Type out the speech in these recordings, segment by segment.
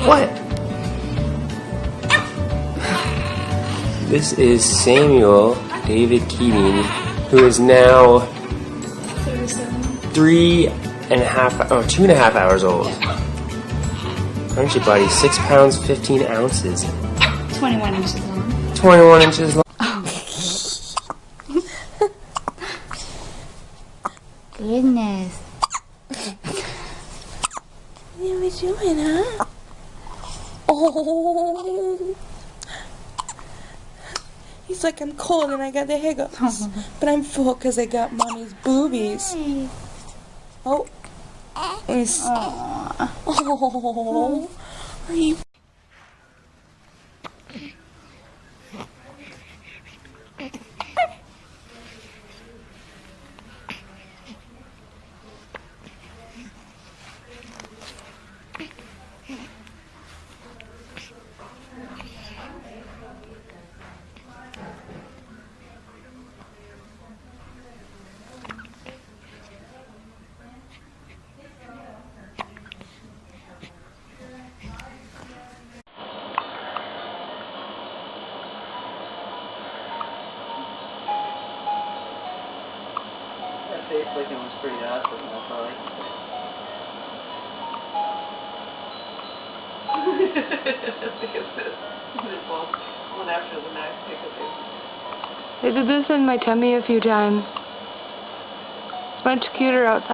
What? This is Samuel David Keating, who is now 2.5 hours old. Aren't you, buddy? 6 pounds, 15 ounces. 21 inches long. 21 inches long. Goodness. What are we doing, huh? Oh. He's like, I'm cold and I got the hiccups. But I'm full because I got mommy's boobies. Hey. Oh. Oh. Are you... That face licking was pretty awesome, that's all I can say. Look at this. This one after the next. They did this in my tummy a few times. It's much cuter outside.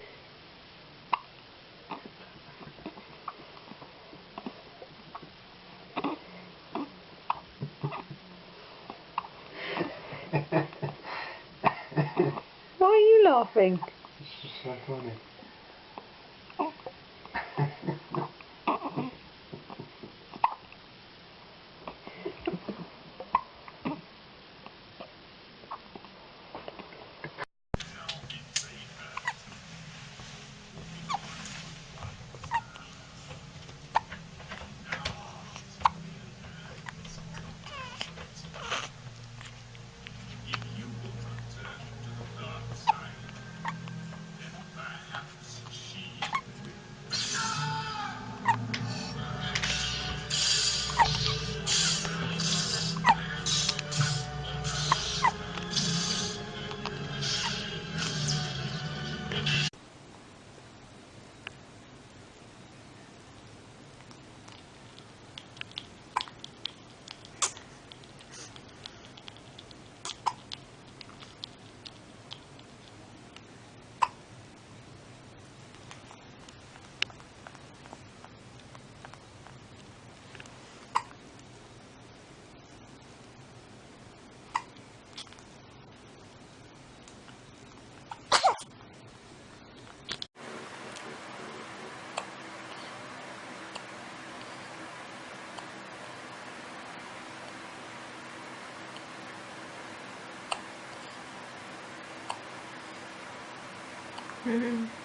Why are you laughing? It's just so funny. Mm-hmm.